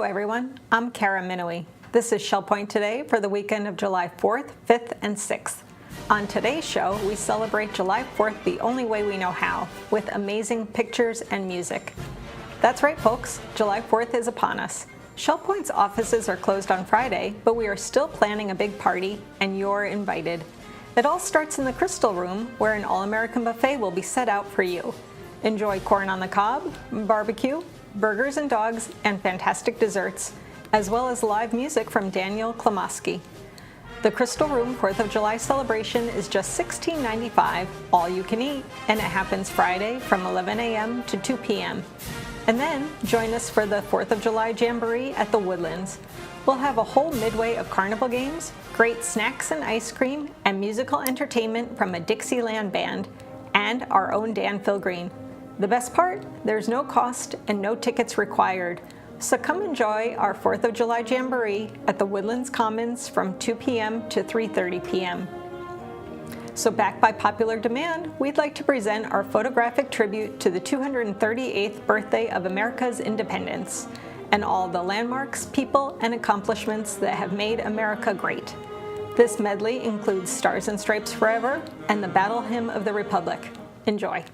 everyone, I'm Kara Minowie. This is Shell Point Today for the weekend of July 4th, 5th, and 6th. On today's show, we celebrate July 4th the only way we know how, with amazing pictures and music. That's right, folks, July 4th is upon us. Shell Point's offices are closed on Friday, but we are still planning a big party, and you're invited. It all starts in the Crystal Room, where an all-American buffet will be set out for you. Enjoy corn on the cob, barbecue, burgers and dogs, and fantastic desserts, as well as live music from Daniel Klamoski. The Crystal Room 4th of July celebration is just $16.95, all you can eat, and it happens Friday from 11 a.m. to 2 p.m. And then join us for the 4th of July Jamboree at the Woodlands. We'll have a whole midway of carnival games, great snacks and ice cream, and musical entertainment from a Dixieland band, and our own Dan Philgreen. The best part? There's no cost and no tickets required. So come enjoy our 4th of July Jamboree at the Woodlands Commons from 2 p.m. to 3:30 p.m. So back by popular demand, we'd like to present our photographic tribute to the 238th birthday of America's independence and all the landmarks, people, and accomplishments that have made America great. This medley includes Stars and Stripes Forever and the Battle Hymn of the Republic. Enjoy.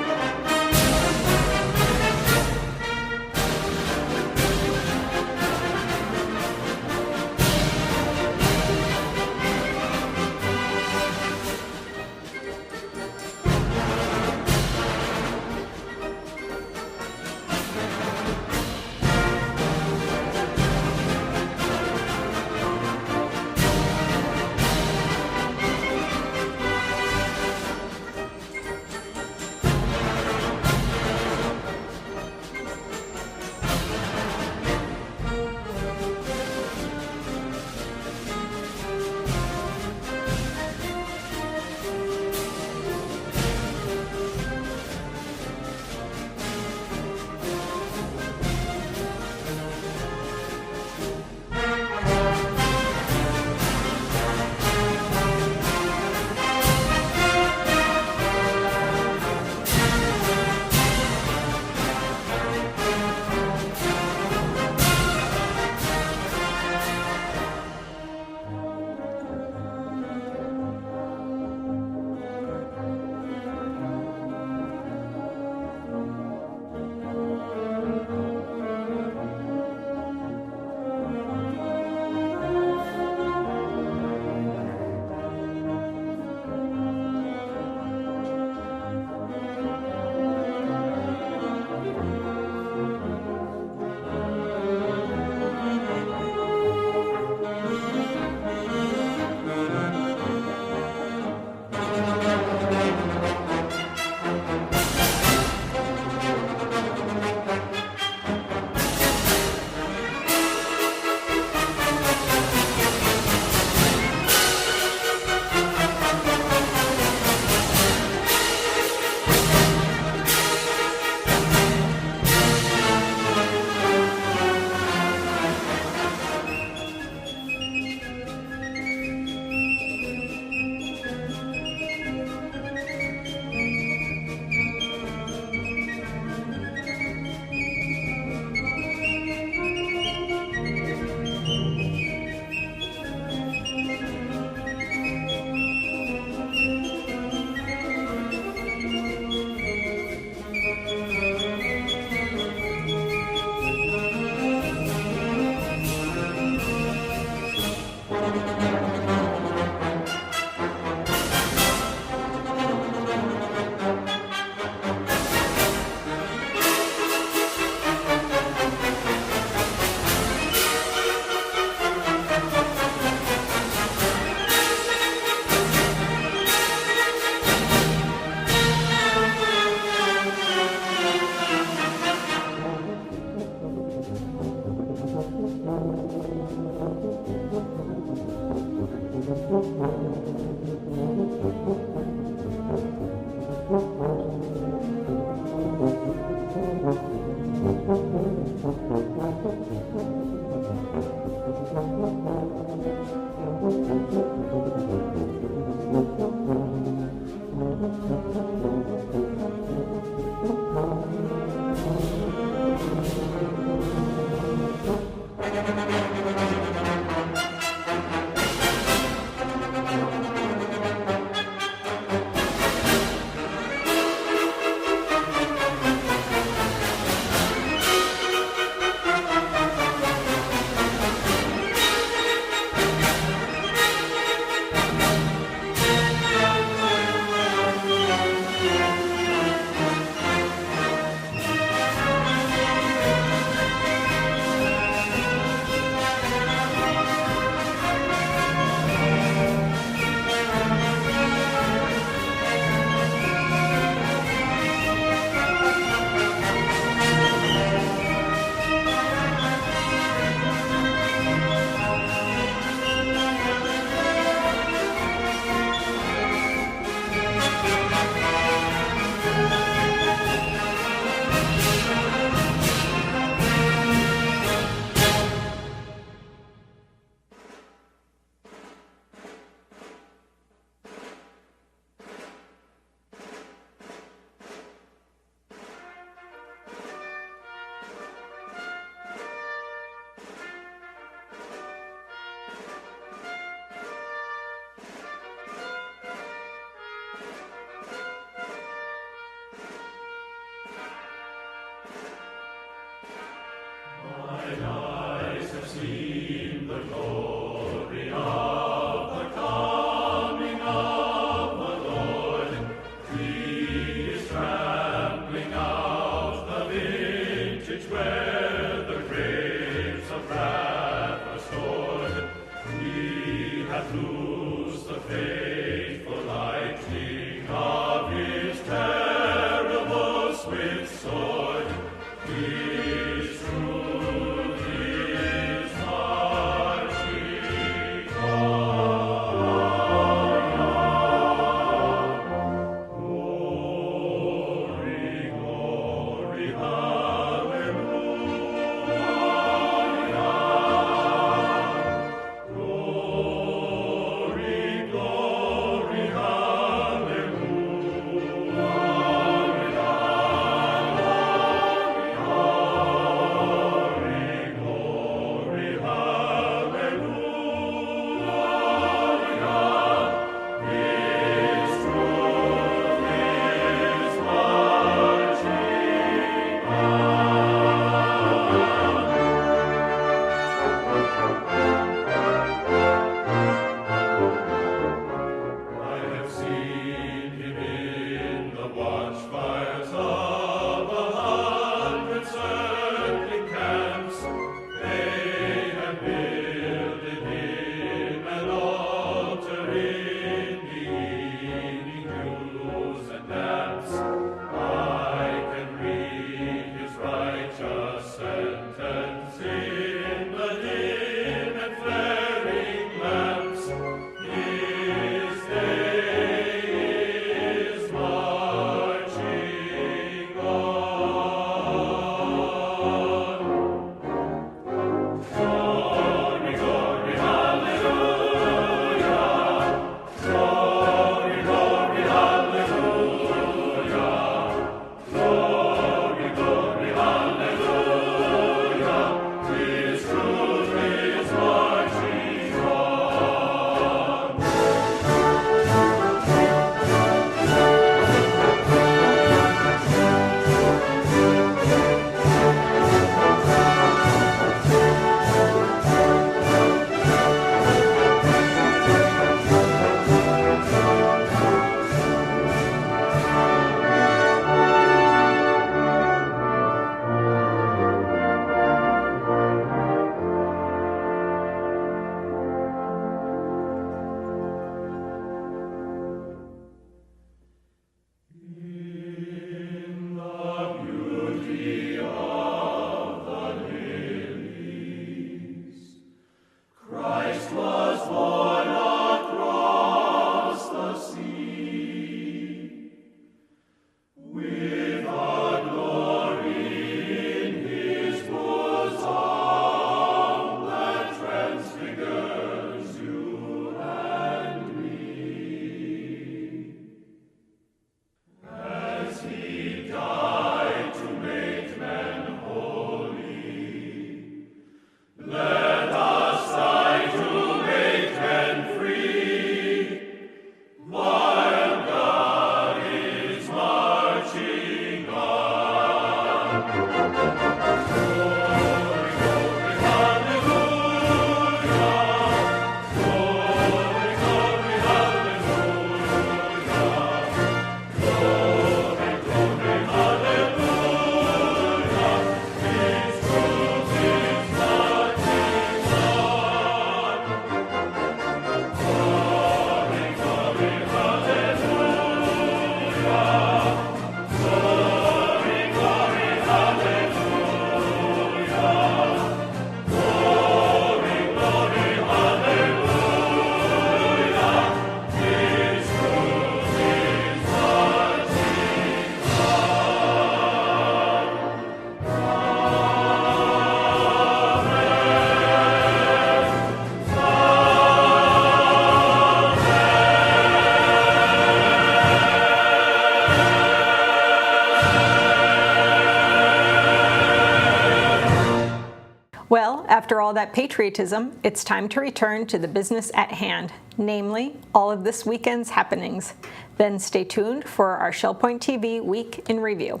Well, after all that patriotism, it's time to return to the business at hand, namely, all of this weekend's happenings. Then stay tuned for our ShellPoint TV Week in Review.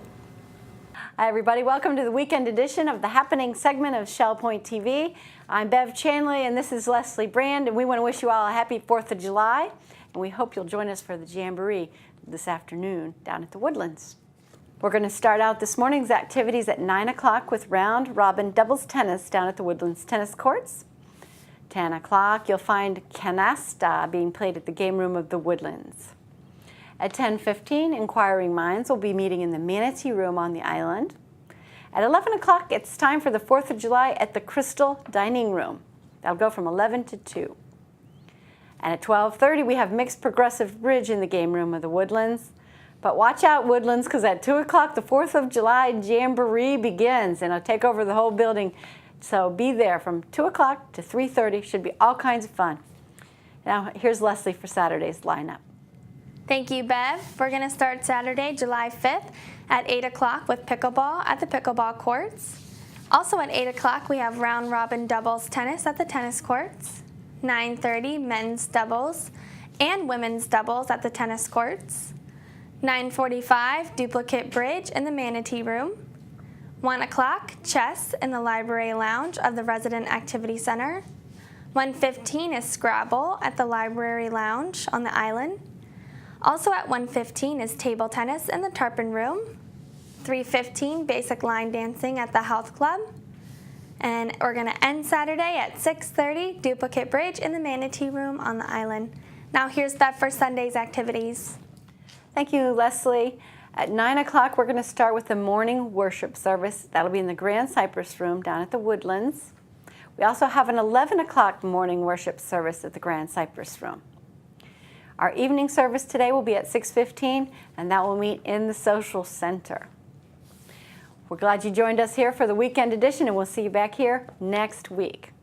Hi, everybody. Welcome to the weekend edition of the Happening segment of Shell Point TV. I'm Bev Chanley, and this is Leslie Brand, and we want to wish you all a happy 4th of July, and we hope you'll join us for the Jamboree this afternoon down at the Woodlands. We're going to start out this morning's activities at 9 o'clock with round-robin doubles tennis down at the Woodlands tennis courts. 10 o'clock, you'll find canasta being played at the game room of the Woodlands. At 10:15, inquiring minds will be meeting in the Manatee Room on the island. At 11 o'clock, it's time for the 4th of July at the Crystal Dining Room. That'll go from 11 to 2. And at 12:30, we have mixed progressive bridge in the game room of the Woodlands. But watch out, Woodlands, because at 2 o'clock, the 4th of July Jamboree begins, and it'll take over the whole building. So be there from 2 o'clock to 3:30. Should be all kinds of fun. Now, here's Leslie for Saturday's lineup. Thank you, Bev. We're going to start Saturday, July 5th at 8 o'clock with pickleball at the pickleball courts. Also at 8 o'clock, we have round-robin doubles tennis at the tennis courts. 9:30, men's doubles and women's doubles at the tennis courts. 9:45, duplicate bridge in the Manatee Room. 1 o'clock, chess in the library lounge of the Resident Activity Center. 1:15 is Scrabble at the library lounge on the island. Also at 1:15 is table tennis in the Tarpon Room. 3:15, basic line dancing at the Health Club. And we're going to end Saturday at 6:30, duplicate bridge in the Manatee Room on the island. Now here's that for Sunday's activities. Thank you, Leslie. At 9 o'clock, we're going to start with the morning worship service. That'll be in the Grand Cypress Room down at the Woodlands. We also have an 11 o'clock morning worship service at the Grand Cypress Room. Our evening service today will be at 6:15, and that will meet in the Social Center. We're glad you joined us here for the weekend edition, and we'll see you back here next week.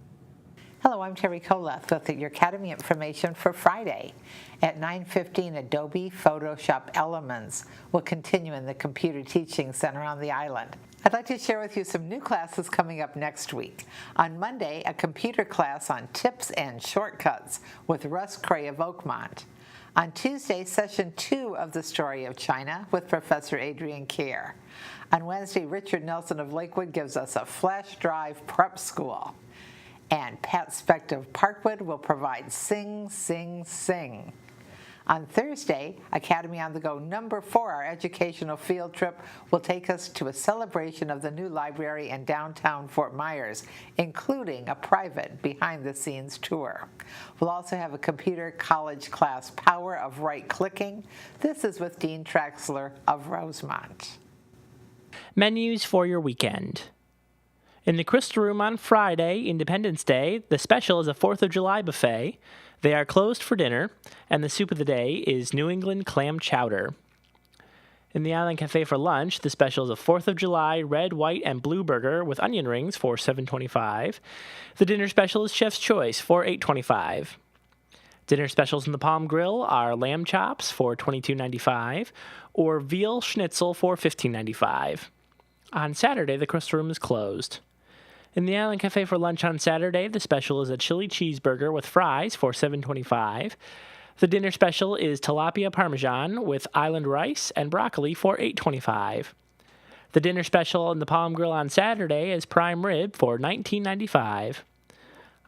Hello, I'm Terry Koleth with your Academy information for Friday. At 9:15, Adobe Photoshop Elements will continue in the Computer Teaching Center on the island. I'd like to share with you some new classes coming up next week. On Monday, a computer class on tips and shortcuts with Russ Cray of Oakmont. On Tuesday, session 2 of the Story of China with Professor Adrian Kerr. On Wednesday, Richard Nelson of Lakewood gives us a flash drive prep school. And Pat Specht of Parkwood will provide Sing, Sing, Sing. On Thursday, Academy on the Go number 4, our educational field trip, will take us to a celebration of the new library in downtown Fort Myers, including a private behind-the-scenes tour. We'll also have a computer college class, Power of Right Clicking. This is with Dean Traxler of Rosemont. Menus for your weekend. In the Crystal Room on Friday, Independence Day, the special is a 4th of July buffet. They are closed for dinner, and the soup of the day is New England clam chowder. In the Island Cafe for lunch, the special is a 4th of July red, white, and blue burger with onion rings for $7.25. The dinner special is Chef's Choice for $8.25. Dinner specials in the Palm Grill are lamb chops for $22.95 or veal schnitzel for $15.95. On Saturday, the Crystal Room is closed. In the Island Cafe for lunch on Saturday, the special is a chili cheeseburger with fries for $7.25. The dinner special is tilapia parmesan with island rice and broccoli for $8.25. The dinner special in the Palm Grill on Saturday is prime rib for $19.95.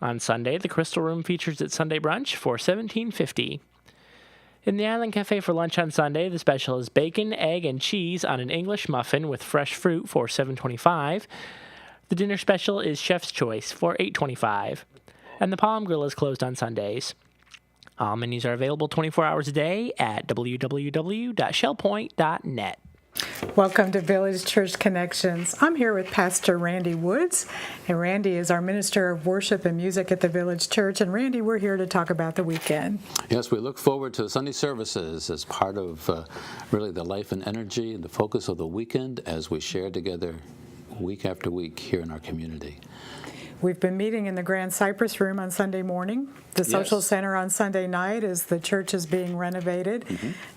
On Sunday, the Crystal Room features its Sunday brunch for $17.50. In the Island Cafe for lunch on Sunday, the special is bacon, egg, and cheese on an English muffin with fresh fruit for $7.25. The dinner special is Chef's Choice for $8.25. And the Palm Grill is closed on Sundays. All menus are available 24 hours a day at www.shellpoint.net. Welcome to Village Church Connections. I'm here with Pastor Randy Woods, and Randy is our Minister of Worship and Music at the Village Church. And Randy, we're here to talk about the weekend. Yes, we look forward to Sunday services as part of really the life and energy and the focus of the weekend as we share together week after week here in our community. We've been meeting in the Grand Cypress Room on Sunday morning. the social Yes. center on Sunday night as the church is being renovated.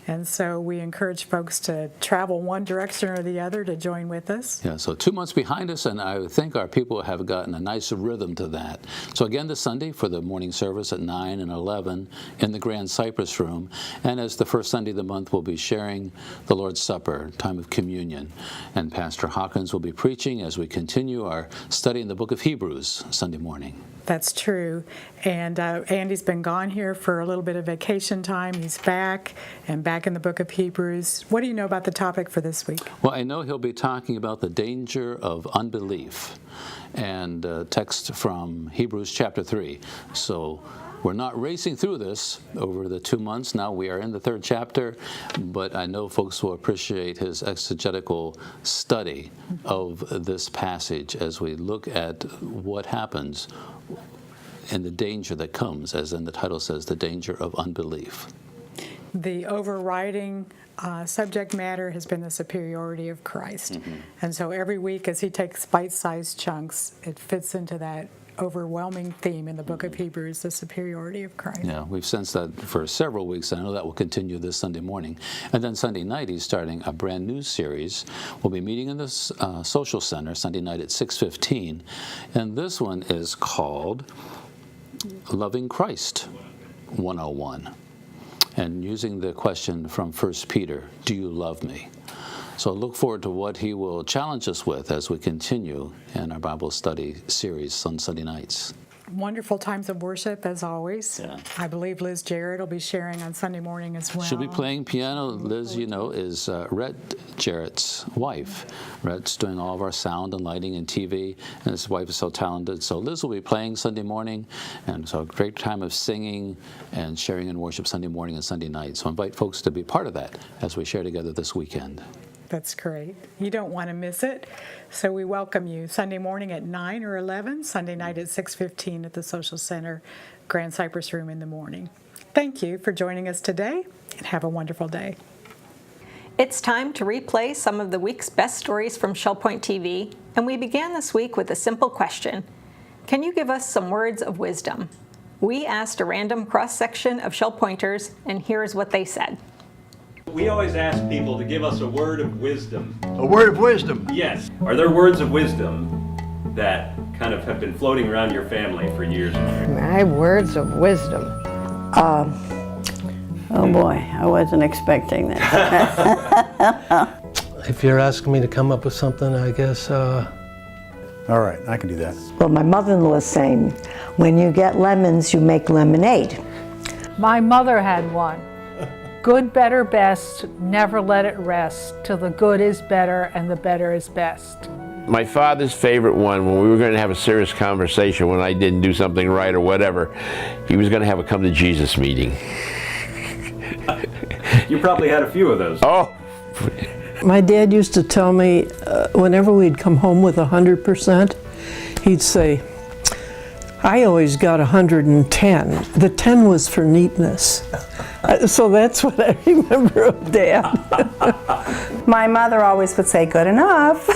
And so we encourage folks to travel one direction or the other to join with us. Yeah, so 2 months behind us, and I think our people have gotten a nice rhythm to that. So again, this Sunday for the morning service at 9 and 11 in the Grand Cypress Room. And as the first Sunday of the month, we'll be sharing the Lord's Supper, time of communion. And Pastor Hawkins will be preaching as we continue our study in the book of Hebrews Sunday morning. That's true. And Andy's been gone here for a little bit of vacation time. He's back and back in the book of Hebrews. What do you know about the topic for this week? Well, I know he'll be talking about the danger of unbelief and text from Hebrews chapter 3. So we're not racing through this over the 2 months. Now we are in the third chapter, but I know folks will appreciate his exegetical study of this passage as we look at what happens and the danger that comes, as in the title says, the danger of unbelief. The overriding subject matter has been the superiority of Christ. And so every week as he takes bite-sized chunks, it fits into that overwhelming theme in the book of Hebrews, the superiority of Christ. Yeah, we've sensed that for several weeks, and I know that will continue this Sunday morning. And then Sunday night, he's starting a brand new series. We'll be meeting in the social center Sunday night at 6:15, and this one is called Loving Christ 101, and using the question from 1 Peter, do you love me? So look forward to what he will challenge us with as we continue in our Bible study series on Sunday nights. Wonderful times of worship, as always. Yeah. I believe Liz Jarrett will be sharing on Sunday morning as well. She'll be playing piano. Liz, you know, is Rhett Jarrett's wife. Rhett's doing all of our sound and lighting and TV, and his wife is so talented. So Liz will be playing Sunday morning, and so a great time of singing and sharing in worship Sunday morning and Sunday night. So invite folks to be part of that as we share together this weekend. That's great. You don't want to miss it. So we welcome you Sunday morning at 9 or 11, Sunday night at 6:15 at the Social Center, Grand Cypress Room in the morning. Thank you for joining us today, and have a wonderful day. It's time to replay some of the week's best stories from ShellPoint TV, and we began this week with a simple question. Can you give us some words of wisdom? We asked a random cross-section of ShellPointers, and here's what they said. We always ask people to give us a word of wisdom. A word of wisdom? Yes. Are there words of wisdom that kind of have been floating around your family for years? My words of wisdom. Oh boy, I wasn't expecting that. If you're asking me to come up with something, I guess, All right, I can do that. Well, my mother-in-law is saying, when you get lemons, you make lemonade. My mother had one. Good, better, best, never let it rest, till the good is better and the better is best. My father's favorite one, when we were going to have a serious conversation, when I didn't do something right or whatever, he was going to have a come to Jesus meeting. You probably had a few of those. Oh! my dad used to tell me whenever we'd come home with 100%, he'd say, I always got 110. The 10 was for neatness. So that's what I remember of Dad. My mother always would say, good enough.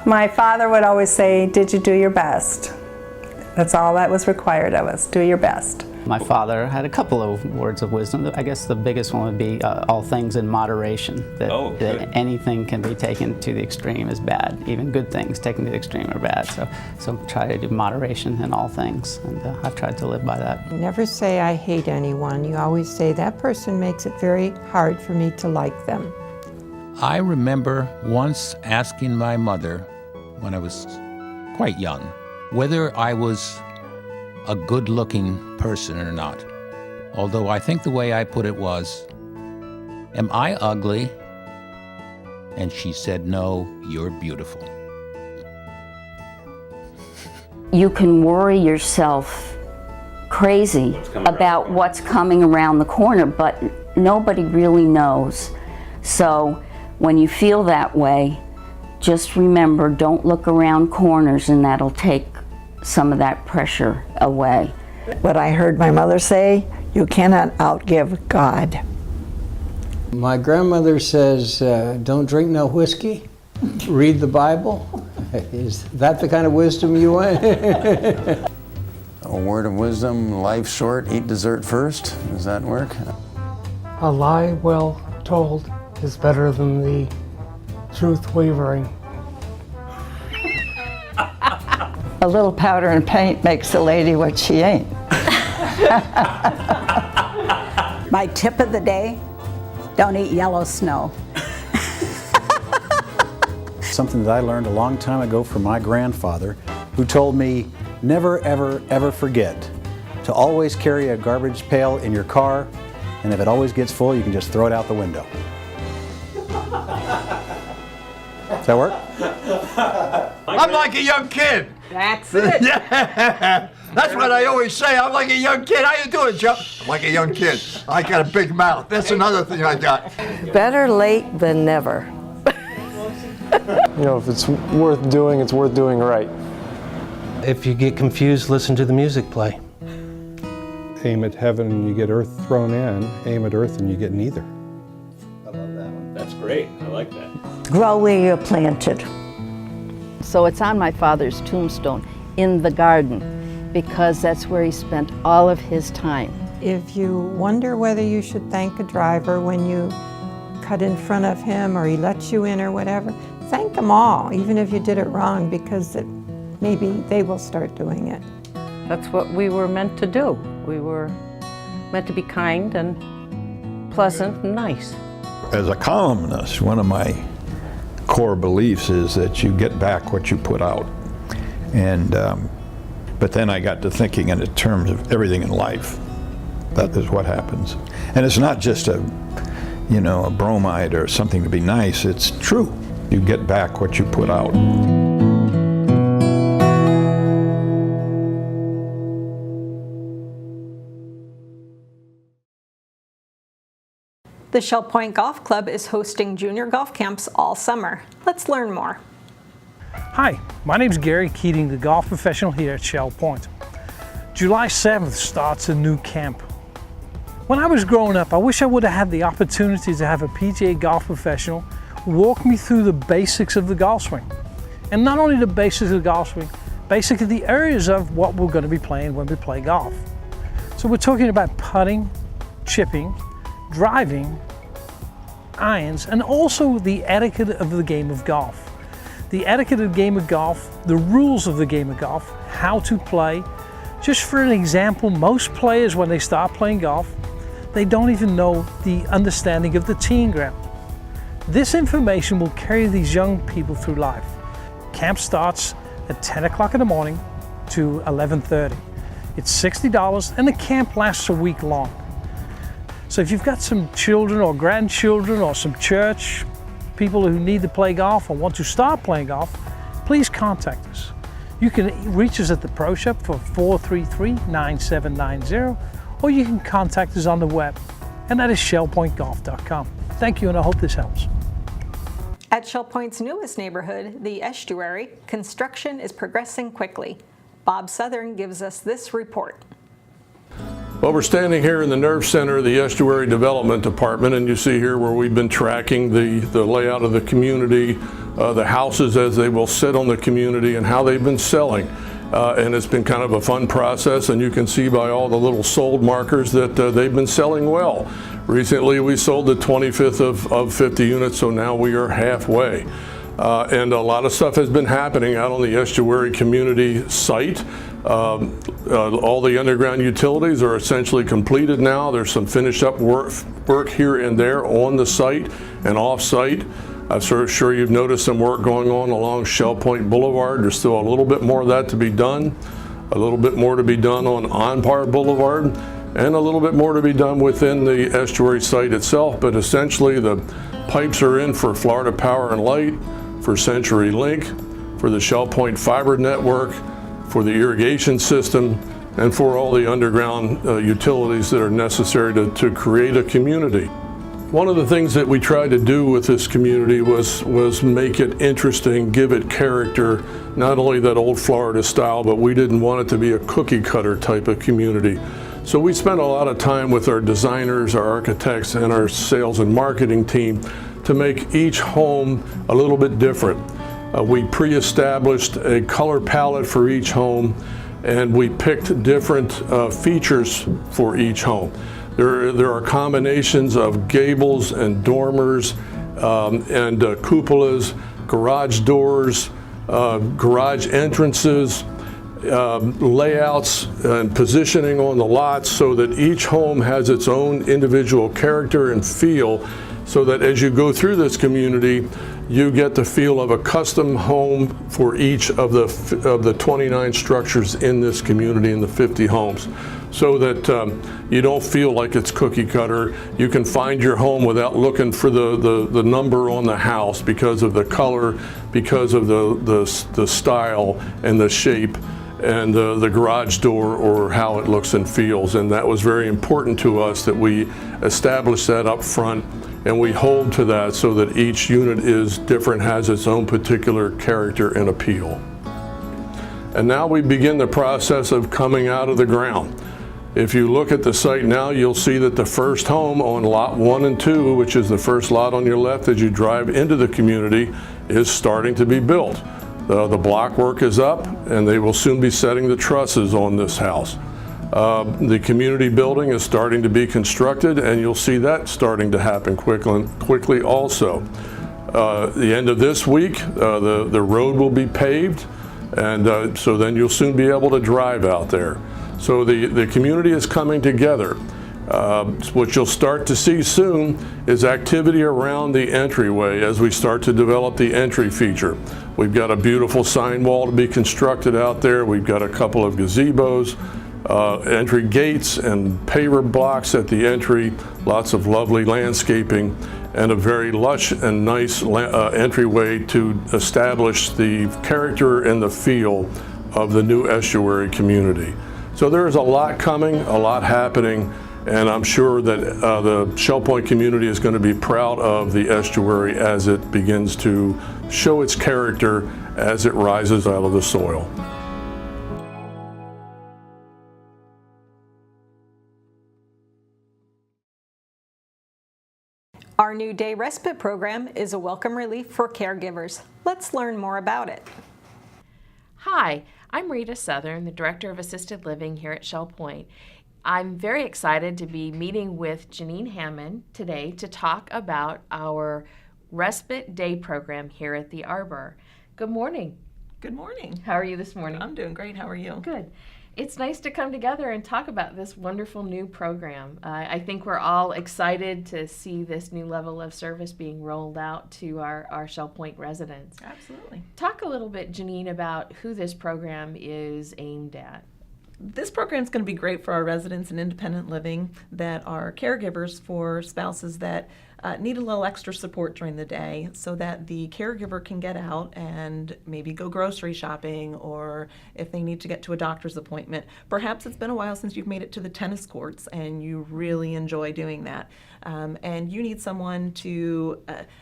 My father would always say, did you do your best? That's all that was required of us, do your best. My father had a couple of words of wisdom. I guess the biggest one would be all things in moderation. That anything can be taken to the extreme is bad. Even good things taken to the extreme are bad. So try to do moderation in all things, and I've tried to live by that. Never say I hate anyone. You always say that person makes it very hard for me to like them. I remember once asking my mother, when I was quite young, whether I was a good-looking person or not. Although I think the way I put it was, am I ugly? And she said, no, you're beautiful. You can worry yourself crazy about what's coming around the corner, but nobody really knows. So when you feel that way, just remember, don't look around corners, and that'll take some of that pressure away. What I heard my mother say, you cannot outgive God. My grandmother says, don't drink no whiskey, read the Bible. Is that the kind of wisdom you want? A word of wisdom, life short, eat dessert first. Does that work? A lie well told is better than the truth wavering. A little powder and paint makes a lady what she ain't. My tip of the day, don't eat yellow snow. Something that I learned a long time ago from my grandfather, who told me, never, ever, ever forget to always carry a garbage pail in your car, and if it always gets full, you can just throw it out the window. Does that work? I'm like a young kid. That's it. Yeah, that's what I always say. I'm like a young kid. How you doing, Joe? I'm like a young kid. I got a big mouth. That's another thing I got. Better late than never. You know, if it's worth doing, it's worth doing right. If you get confused, listen to the music play. Aim at heaven and you get earth thrown in. Aim at earth and you get neither. I love that one. That's great. I like that. Grow where you're planted. So it's on my father's tombstone in the garden because that's where he spent all of his time. If you wonder whether you should thank a driver when you cut in front of him or he lets you in or whatever, thank them all, even if you did it wrong, because maybe they will start doing it. That's what we were meant to do. We were meant to be kind and pleasant and nice. As a columnist, one of my core beliefs is that you get back what you put out. And but then I got to thinking in terms of everything in life. That is what happens. And it's not just a bromide or something to be nice. It's true. You get back what you put out. The Shell Point Golf Club is hosting junior golf camps all summer. Let's learn more. Hi, my name's Gary Keating, the golf professional here at Shell Point. July 7th starts a new camp. When I was growing up, I wish I would have had the opportunity to have a PGA golf professional walk me through the basics of the golf swing. And not only the basics of the golf swing, basically the areas of what we're going to be playing when we play golf. So we're talking about putting, chipping, driving, irons, and also the etiquette of the game of golf. The etiquette of the game of golf, the rules of the game of golf, how to play. Just for an example, most players when they start playing golf, they don't even know the understanding of the teeing ground. This information will carry these young people through life. Camp starts at 10 o'clock in the morning to 11:30. It's $60 and the camp lasts a week long. So if you've got some children or grandchildren or some church people who need to play golf or want to start playing golf, please contact us. You can reach us at the Pro Shop for 433-9790, or you can contact us on the web, and that is shellpointgolf.com. Thank you, and I hope this helps. At Shell Point's newest neighborhood, the Estuary, construction is progressing quickly. Bob Southern gives us this report. Well, we're standing here in the nerve center of the Estuary Development Department, and you see here where we've been tracking the layout of the community, the houses as they will sit on the community, and how they've been selling. And it's been kind of a fun process, and you can see by all the little sold markers that they've been selling well. Recently, we sold the 25th of 50 units, so now we are halfway. And a lot of stuff has been happening out on the Estuary community site. All the underground utilities are essentially completed now. There's some finished up work here and there on the site and off site. I'm sure you've noticed some work going on along Shell Point Boulevard. There's still a little bit more of that to be done, a little bit more to be done on Empire Boulevard, and a little bit more to be done within the estuary site itself. But essentially the pipes are in for Florida Power and Light, for Century Link, for the Shell Point Fiber Network, for the irrigation system, and for all the underground utilities that are necessary to create a community. One of the things that we tried to do with this community was make it interesting, give it character, not only that old Florida style, but we didn't want it to be a cookie cutter type of community. So we spent a lot of time with our designers, our architects, and our sales and marketing team to make each home a little bit different. We pre-established a color palette for each home, and we picked different features for each home. There are combinations of gables and dormers and cupolas, garage doors, garage entrances, layouts and positioning on the lots so that each home has its own individual character and feel, so that as you go through this community, you get the feel of a custom home for each of the 29 structures in this community, in the 50 homes, so that you don't feel like it's cookie cutter. You can find your home without looking for the number on the house, because of the color, because of the style and the shape, and the garage door, or how it looks and feels. And that was very important to us, that we establish that up front, and we hold to that so that each unit is different, has its own particular character and appeal. And now we begin the process of coming out of the ground. If you look at the site now, you'll see that the first home on lot 1 and 2, which is the first lot on your left as you drive into the community, is starting to be built. The block work is up, and they will soon be setting the trusses on this house. The community building is starting to be constructed, and you'll see that starting to happen quickly also. The end of this week, the road will be paved, and so then you'll soon be able to drive out there. So the community is coming together. What you'll start to see soon is activity around the entryway as we start to develop the entry feature. We've got a beautiful sign wall to be constructed out there. We've got a couple of gazebos, entry gates and paver blocks at the entry, lots of lovely landscaping, and a very lush and nice entryway to establish the character and the feel of the new estuary community. So there is a lot coming, a lot happening, and I'm sure that the Shell Point community is going to be proud of the estuary as it begins to show its character as it rises out of the soil. Our new day respite program is a welcome relief for caregivers. Let's learn more about it. Hi, I'm Rita Southern, the Director of Assisted Living here at Shell Point. I'm very excited to be meeting with Janine Hammond today to talk about our respite day program here at the Arbor. Good morning. Good morning. How are you this morning? I'm doing great. How are you? Good. It's nice to come together and talk about this wonderful new program. I think we're all excited to see this new level of service being rolled out to our Shell Point residents. Absolutely. Talk a little bit, Janine, about who this program is aimed at. This program is going to be great for our residents in independent living that are caregivers for spouses that need a little extra support during the day, so that the caregiver can get out and maybe go grocery shopping, or if they need to get to a doctor's appointment. Perhaps it's been a while since you've made it to the tennis courts and you really enjoy doing that. And you need someone to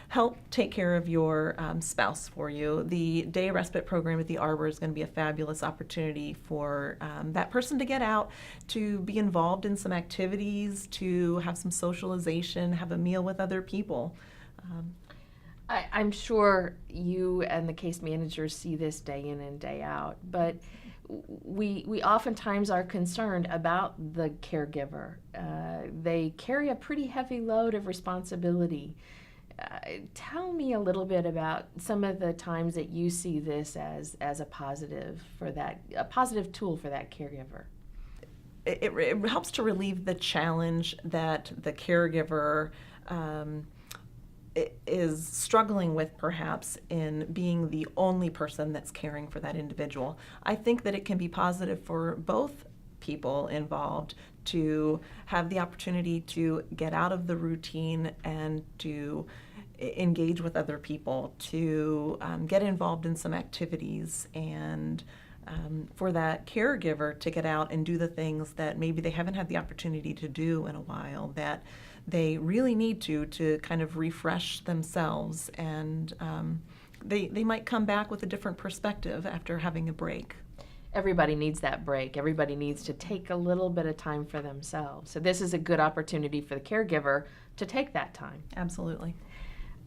help take care of your spouse for you. The day respite program at the Arbor is going to be a fabulous opportunity for that person to get out, to be involved in some activities, to have some socialization, have a meal with other people. I'm sure you and the case managers see this day in and day out, but we oftentimes are concerned about the caregiver. They carry a pretty heavy load of responsibility. Tell me a little bit about some of the times that you see this as a positive tool for that caregiver. It helps to relieve the challenge that the caregiver is struggling with, perhaps, in being the only person that's caring for that individual. I think that it can be positive for both people involved to have the opportunity to get out of the routine and to engage with other people, to get involved in some activities, and for that caregiver to get out and do the things that maybe they haven't had the opportunity to do in a while, that they really need to kind of refresh themselves, and they might come back with a different perspective after having a break. Everybody needs that break. Everybody needs to take a little bit of time for themselves. So this is a good opportunity for the caregiver to take that time. Absolutely.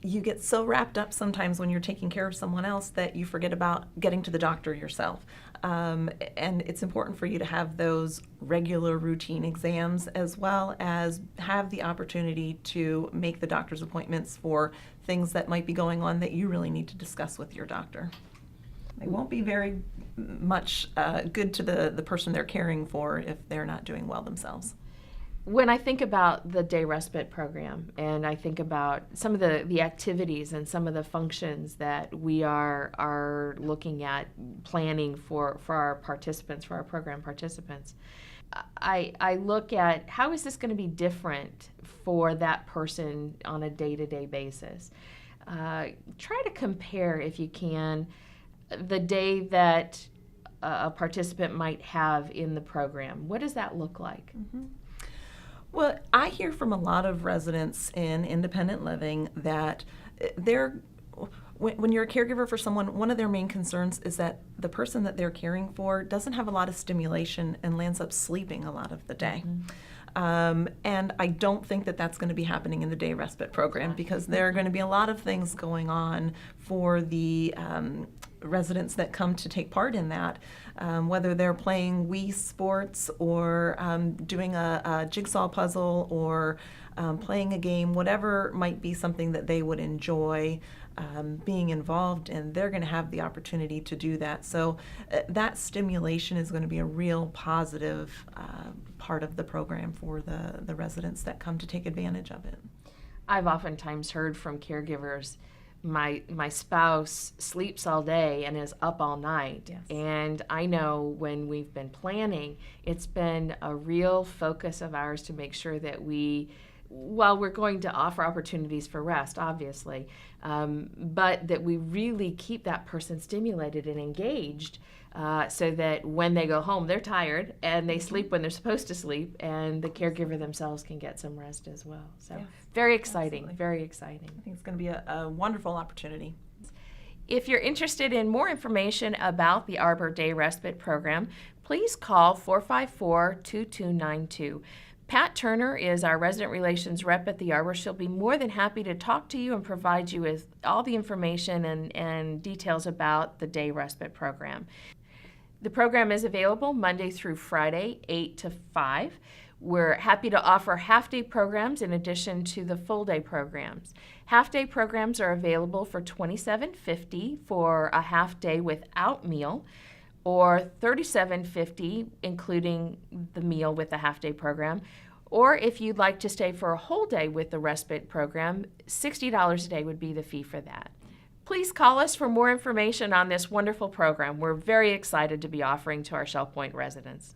you get so wrapped up sometimes when you're taking care of someone else that you forget about getting to the doctor yourself. And it's important for you to have those regular routine exams, as well as have the opportunity to make the doctor's appointments for things that might be going on that you really need to discuss with your doctor. They won't be very much good to the person they're caring for if they're not doing well themselves. When I think about the day respite program, and I think about some of the activities and some of the functions that we are looking at planning for our participants, for our program participants, I look at how is this going to be different for that person on a day-to-day basis. Try to compare, if you can, the day that a participant might have in the program. What does that look like? Mm-hmm. Well, I hear from a lot of residents in independent living that when you're a caregiver for someone, one of their main concerns is that the person that they're caring for doesn't have a lot of stimulation and lands up sleeping a lot of the day. And I don't think that that's going to be happening in the day respite program, because there are going to be a lot of things going on for the residents that come to take part in that, whether they're playing Wii sports or doing a jigsaw puzzle or playing a game, whatever might be something that they would enjoy being involved in, they're going to have the opportunity to do that. So that stimulation is going to be a real positive part of the program for the residents that come to take advantage of it. I've oftentimes heard from caregivers, my spouse sleeps all day and is up all night. Yes. And I know when we've been planning, it's been a real focus of ours to make sure that while we're going to offer opportunities for rest, obviously, but that we really keep that person stimulated and engaged, so that when they go home, they're tired and they sleep when they're supposed to sleep, and the caregiver themselves can get some rest as well. So yes, very exciting, absolutely. very exciting. I think it's going to be a wonderful opportunity. If you're interested in more information about the Arbor Day Respite Program, please call 454-2292. Pat Turner is our resident relations rep at the Arbor. She'll be more than happy to talk to you and provide you with all the information and details about the Day Respite Program. The program is available Monday through Friday, 8 to 5. We're happy to offer half-day programs in addition to the full-day programs. Half-day programs are available for $27.50 for a half-day without meal, or $37.50 including the meal with the half-day program. Or if you'd like to stay for a whole day with the respite program, $60 a day would be the fee for that. Please call us for more information on this wonderful program we're very excited to be offering to our Shell Point residents.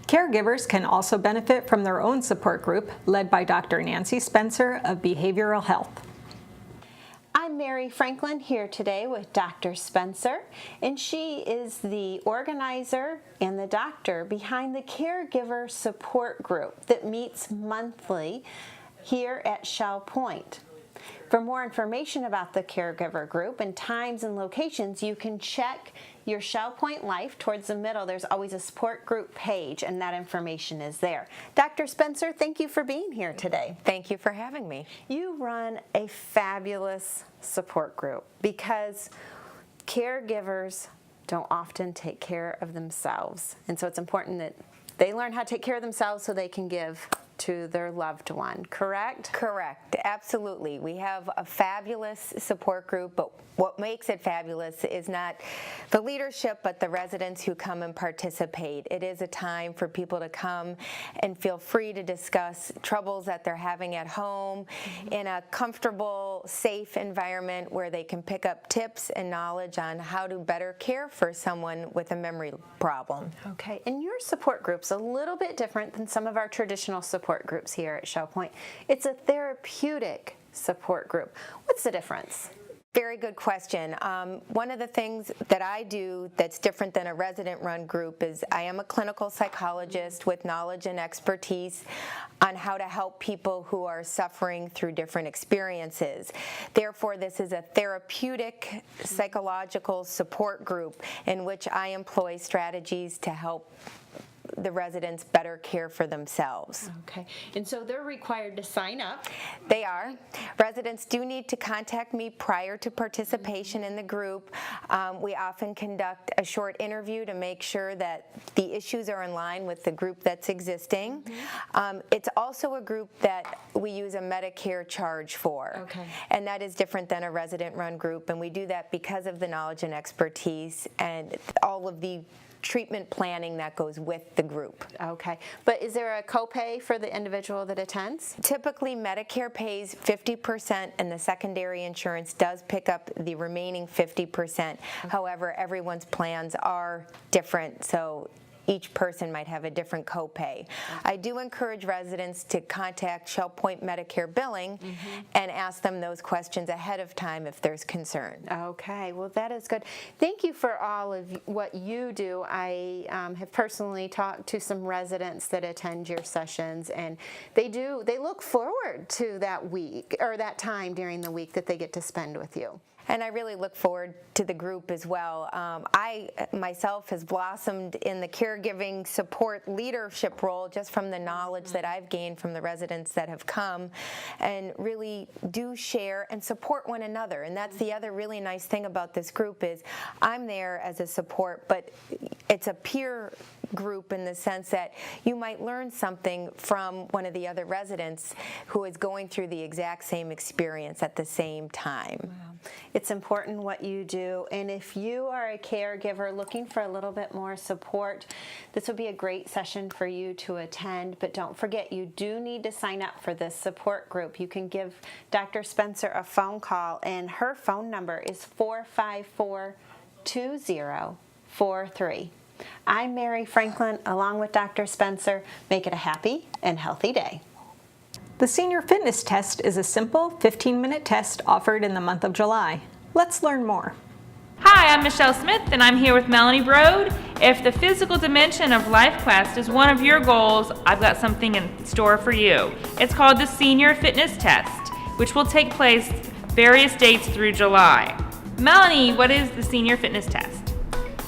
Caregivers can also benefit from their own support group led by Dr. Nancy Spencer of Behavioral Health. I'm Mary Franklin here today with Dr. Spencer, and she is the organizer and the doctor behind the Caregiver Support Group that meets monthly here at Shell Point. For more information about the Caregiver Group and times and locations, you can check your Shell Point Life. Towards the middle, there's always a support group page, and that information is there. Dr. Spencer, thank you for being here today. Thank you for having me. You run a fabulous support group because caregivers don't often take care of themselves. And so it's important that they learn how to take care of themselves so they can give to their loved one, correct? Correct, absolutely. We have a fabulous support group, but what makes it fabulous is not the leadership, but the residents who come and participate. It is a time for people to come and feel free to discuss troubles that they're having at home in a comfortable, safe environment where they can pick up tips and knowledge on how to better care for someone with a memory problem. Okay, and your support group's a little bit different than some of our traditional support groups here at Shell Point. It's a therapeutic support group. What's the difference? Very good question. One of the things that I do that's different than a resident-run group is I am a clinical psychologist with knowledge and expertise on how to help people who are suffering through different experiences. Therefore, this is a therapeutic psychological support group in which I employ strategies to help the residents better care for themselves. Okay, and so they're required to sign up. They are. Residents do need to contact me prior to participation in the group. We often conduct a short interview to make sure that the issues are in line with the group that's existing. It's also a group that we use a Medicare charge for. Okay. And that is different than a resident-run group, and we do that because of the knowledge and expertise and all of the treatment planning that goes with the group. Okay, but is there a copay for the individual that attends? Typically, Medicare pays 50% and the secondary insurance does pick up the remaining 50%. However, everyone's plans are different, so each person might have a different copay. I do encourage residents to contact Shell Point Medicare Billing and ask them those questions ahead of time if there's concern. Okay, well that is good. Thank you for all of what you do. I have personally talked to some residents that attend your sessions, and they look forward to that week or that time during the week that they get to spend with you. And I really look forward to the group as well. I myself has blossomed in the caregiving support leadership role just from the knowledge that I've gained from the residents that have come, and really do share and support one another. And that's the other really nice thing about this group is I'm there as a support, but it's a peer group in the sense that you might learn something from one of the other residents who is going through the exact same experience at the same time. Wow. It's important what you do, and if you are a caregiver looking for a little bit more support, this would be a great session for you to attend. But don't forget, you do need to sign up for this support group. You can give Dr. Spencer a phone call, and her phone number is 454-2043. I'm Mary Franklin, along with Dr. Spencer. Make it a happy and healthy day. The Senior Fitness Test is a simple 15-minute test offered in the month of July. Let's learn more. Hi, I'm Michelle Smith, and I'm here with Melanie Brode. If the physical dimension of Life Quest is one of your goals, I've got something in store for you. It's called the Senior Fitness Test, which will take place various dates through July. Melanie, what is the Senior Fitness Test?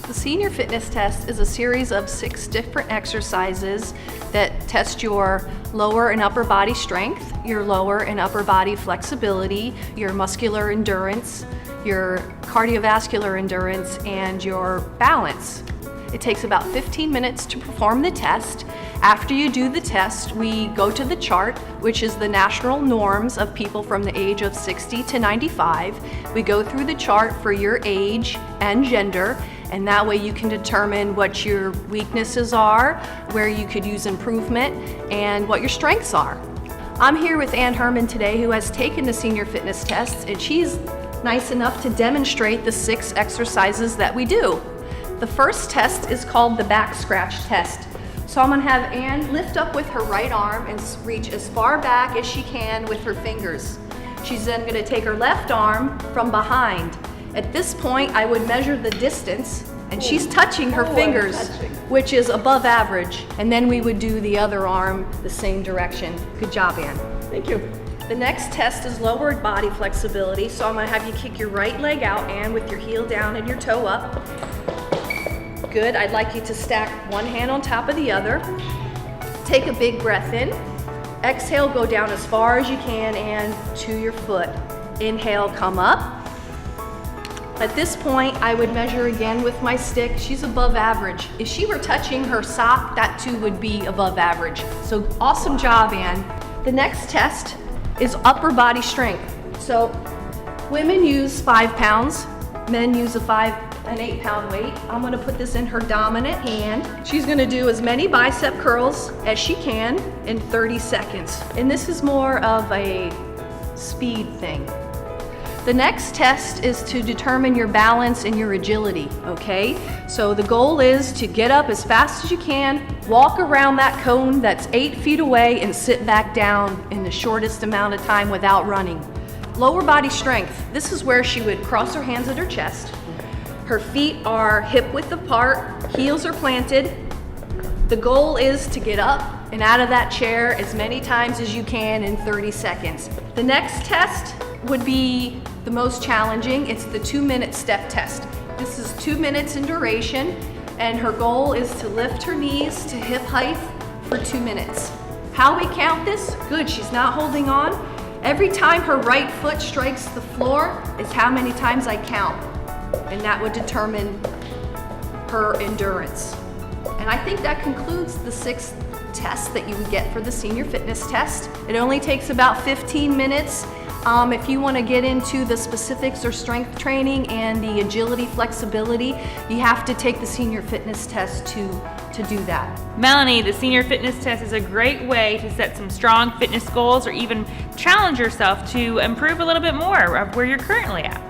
The Senior Fitness Test is a series of 6 different exercises that test your lower and upper body strength, your lower and upper body flexibility, your muscular endurance, your cardiovascular endurance, and your balance. It takes about 15 minutes to perform the test. After you do the test, we go to the chart, which is the national norms of people from the age of 60 to 95. We go through the chart for your age and gender, and that way you can determine what your weaknesses are, where you could use improvement, and what your strengths are. I'm here with Ann Herman today, who has taken the Senior Fitness Test, and she's nice enough to demonstrate the 6 exercises that we do. The first test is called the back scratch test. So I'm gonna have Ann lift up with her right arm and reach as far back as she can with her fingers. She's then gonna take her left arm from behind. At this point, I would measure the distance, and she's touching her fingers, which is above average. And then we would do the other arm the same direction. Good job, Ann. Thank you. The next test is lower body flexibility. So I'm gonna have you kick your right leg out, Ann, with your heel down and your toe up. Good, I'd like you to stack one hand on top of the other. Take a big breath in. Exhale, go down as far as you can and to your foot. Inhale, come up. At this point, I would measure again with my stick. She's above average. If she were touching her sock, that too would be above average. So awesome job, Ann. The next test is upper body strength. So women use 5 pounds, men use an 8-pound weight. I'm gonna put this in her dominant hand. She's gonna do as many bicep curls as she can in 30 seconds. And this is more of a speed thing. The next test is to determine your balance and your agility, okay? So the goal is to get up as fast as you can, walk around that cone that's 8 feet away, and sit back down in the shortest amount of time without running. Lower body strength. This is where she would cross her hands at her chest. Her feet are hip width apart, heels are planted. The goal is to get up and out of that chair as many times as you can in 30 seconds. The next test would be the most challenging. It's the 2-minute step test. This is 2 minutes in duration. and her goal is to lift her knees to hip height for 2 minutes. How we count this? Good, she's not holding on. Every time her right foot strikes the floor is how many times I count, and that would determine her endurance. And I think that concludes the 6 tests that you would get for the senior fitness test. It only takes about 15 minutes. If you want to get into the specifics or strength training and the agility, flexibility, you have to take the senior fitness test to do that. Melanie, the senior fitness test is a great way to set some strong fitness goals or even challenge yourself to improve a little bit more of where you're currently at.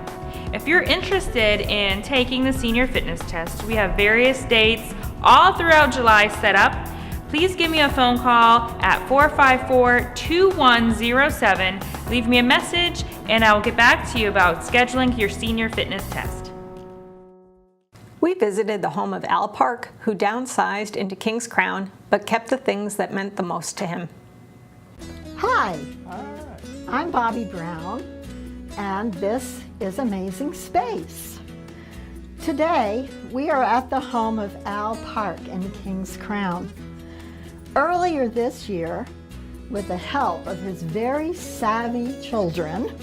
If you're interested in taking the senior fitness test, we have various dates all throughout July set up. Please give me a phone call at 454-2107. Leave me a message and I will get back to you about scheduling your senior fitness test. We visited the home of Al Park, who downsized into King's Crown, but kept the things that meant the most to him. Hi, I'm Bobby Brown, and this is Amazing Space. Today, we are at the home of Al Park in King's Crown. Earlier this year, with the help of his very savvy children,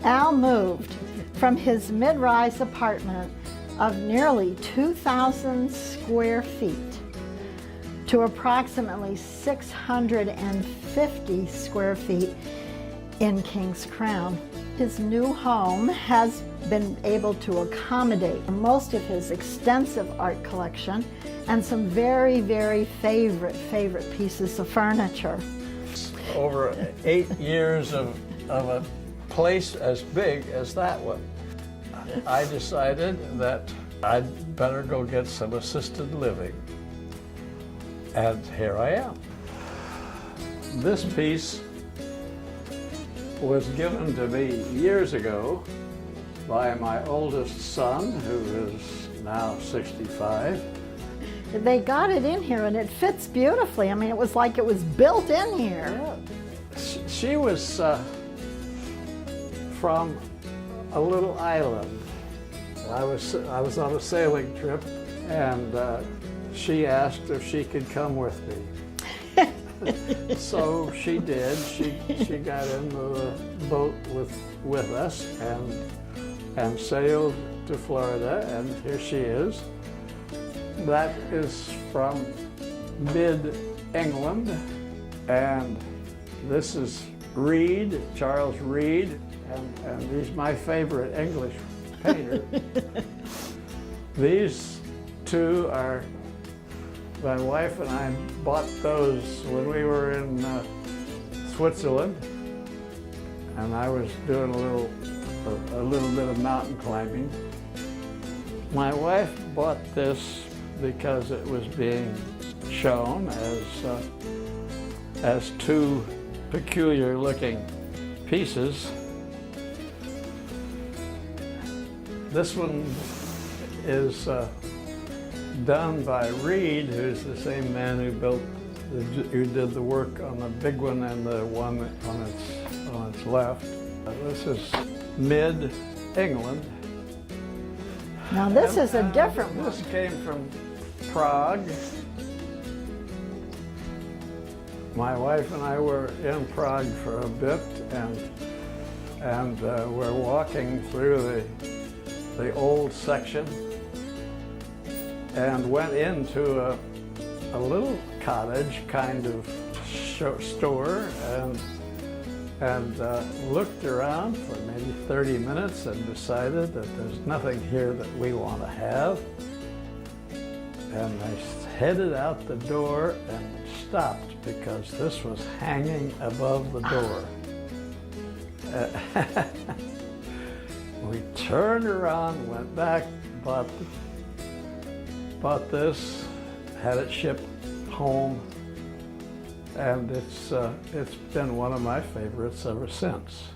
Al moved from his mid-rise apartment of nearly 2,000 square feet to approximately 650 square feet in King's Crown. His new home has been able to accommodate most of his extensive art collection and some very, very favorite pieces of furniture. Over 8 years of a place as big as that one, I decided that I'd better go get some assisted living. And here I am. This piece was given to me years ago by my oldest son, who is now 65. They got it in here and it fits beautifully. I mean, it was like it was built in here. Yeah. She was from a little island. I was on a sailing trip, and she asked if she could come with me. So she did. She got into the boat with us and sailed to Florida, and here she is. That is from mid-England, and this is Reed, Charles Reed, and he's my favorite English painter. These two are, my wife and I bought those when we were in Switzerland, and I was doing a little bit of mountain climbing. My wife bought this because it was being shown as two peculiar looking pieces. This one is done by Reed, who's the same man who did the work on the big one and the one on its left. This is mid-England. Now this is a different one. This came from Prague. My wife and I were in Prague for a bit, and we're walking through the old section and went into a little cottage kind of store and looked around for maybe 30 minutes and decided that there's nothing here that we want to have. And I headed out the door and stopped because this was hanging above the door. We turned around, went back, bought this, had it shipped home, and it's been one of my favorites ever since.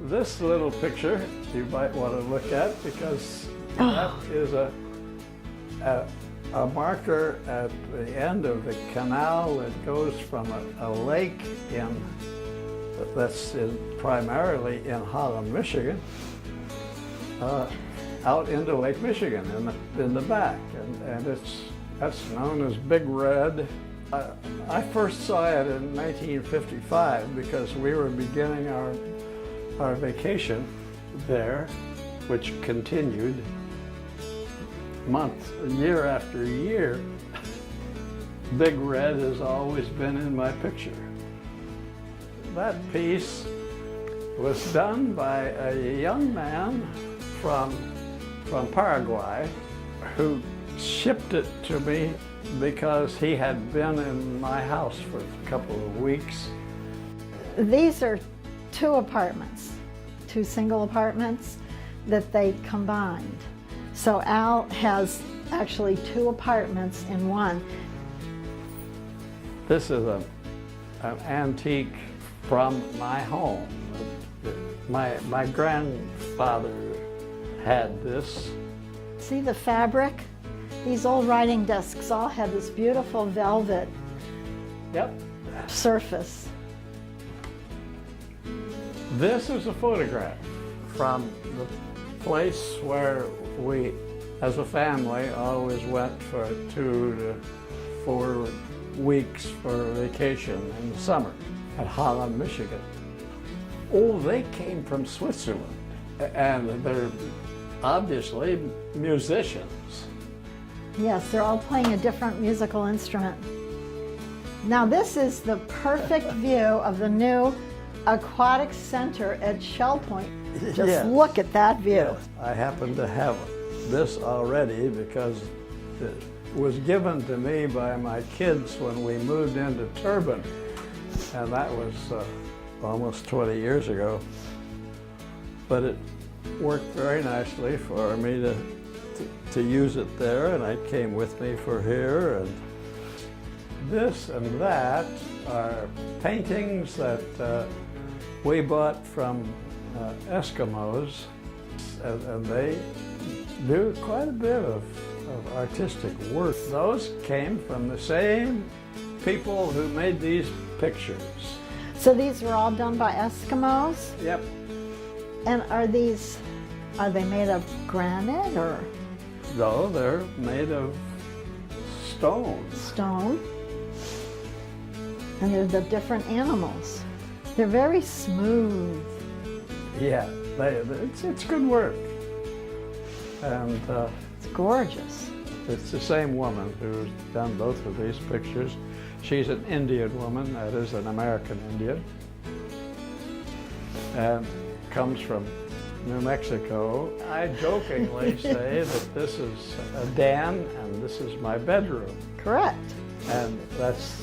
This little picture you might want to look at because that is a marker at the end of the canal that goes from a lake that's primarily in Holland, Michigan, out into Lake Michigan in the back, and that's known as Big Red. I first saw it in 1955 because we were beginning our vacation there, which continued year after year. Big Red has always been in my picture. That piece was done by a young man from Paraguay who shipped it to me because he had been in my house for a couple of weeks. These are two apartments, two single apartments that they combined. So Al has actually two apartments in one. This is an antique from my home. My grandfather had this. See the fabric? These old writing desks all had this beautiful velvet surface. This is a photograph from the place where we, as a family, always went for 2 to 4 weeks for vacation in the summer at Holland, Michigan. Oh, they came from Switzerland, and they're obviously musicians. Yes, they're all playing a different musical instrument. Now this is the perfect view of the new aquatic center at Shell Point. Just look at that view. Yes. I happen to have this already because it was given to me by my kids when we moved into Turbin, and that was almost 20 years ago. But it worked very nicely for me to use it there, and it came with me for here. And this and that are paintings that we bought from Eskimos, and they do quite a bit of artistic work. Those came from the same people who made these pictures. So these were all done by Eskimos? Yep. And are they made of granite or? No, they're made of stone. Stone. And they're the different animals. They're very smooth. Yeah, it's good work. And it's gorgeous. It's the same woman who's done both of these pictures. She's an Indian woman, that is an American Indian, and comes from New Mexico. I jokingly say that this is a den and this is my bedroom. Correct. And that's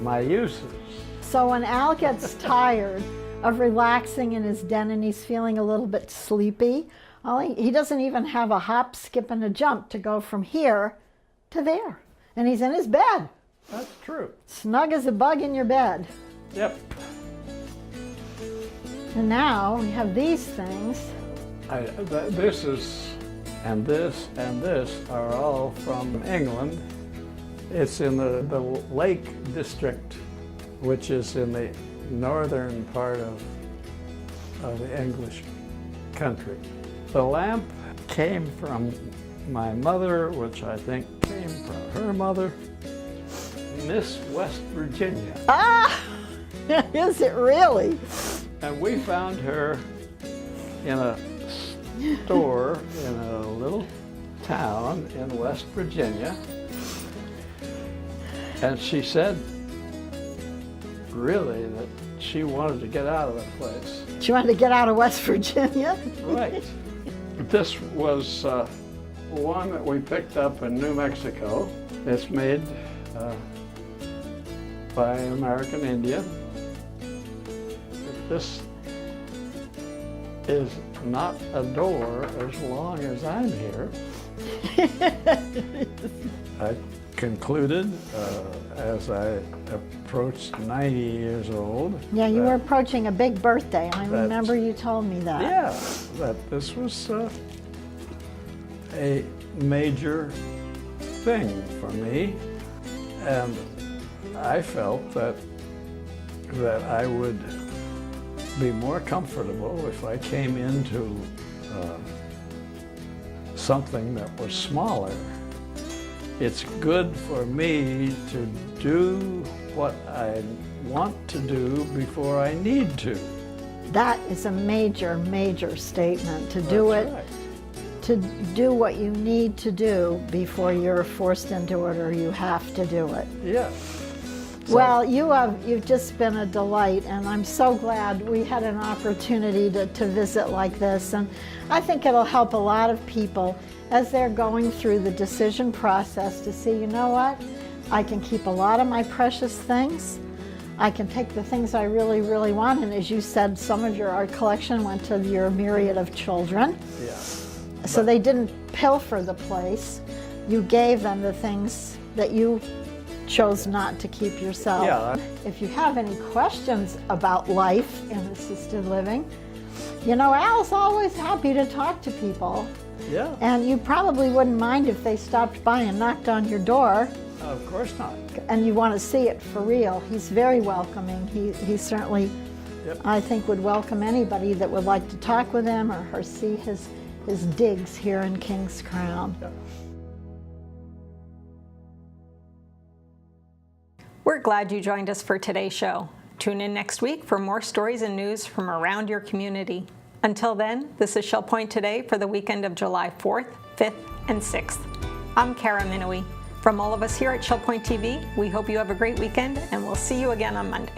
my uses. So when Al gets tired of relaxing in his den and he's feeling a little bit sleepy, he doesn't even have a hop, skip, and a jump to go from here to there. And he's in his bed. That's true. Snug as a bug in your bed. Yep. And now we have these things. This is, and this are all from England. It's in the Lake District, which is in the northern part of the English country. The lamp came from my mother, which I think came from her mother, Miss West Virginia. Ah! Is it really? And we found her in a store in a little town in West Virginia. And she said, really, that she wanted to get out of that place. She wanted to get out of West Virginia? Right. This was one that we picked up in New Mexico. It's made by an American Indian. This is not a door as long as I'm here. I concluded as I approached 90 years old. Yeah, you were approaching a big birthday. I remember you told me that. Yeah, that this was a major thing for me, and I felt that I would be more comfortable if I came into something that was smaller. It's good for me to do what I want to do before I need to. That is a major, major statement, to do it, right. to do what you need to do before you're forced into it or you have to do it. Yeah. Well, you've just been a delight, and I'm so glad we had an opportunity to visit like this. And I think it'll help a lot of people as they're going through the decision process to see, you know what, I can keep a lot of my precious things. I can take the things I really, really want, and as you said, some of your art collection went to your myriad of children. Yeah. So they didn't pilfer the place. You gave them the things that you chose not to keep yourself. Yeah. If you have any questions about life in assisted living, you know, Al's always happy to talk to people. Yeah. And you probably wouldn't mind if they stopped by and knocked on your door. Of course not. And you want to see it for real. He's very welcoming. He certainly, Yep. I think, would welcome anybody that would like to talk with him or see his digs here in King's Crown. Yep. We're glad you joined us for today's show. Tune in next week for more stories and news from around your community. Until then, this is Shell Point Today for the weekend of July 4th, 5th, and 6th. I'm Kara Minowie. From all of us here at Shell Point TV, we hope you have a great weekend, and we'll see you again on Monday.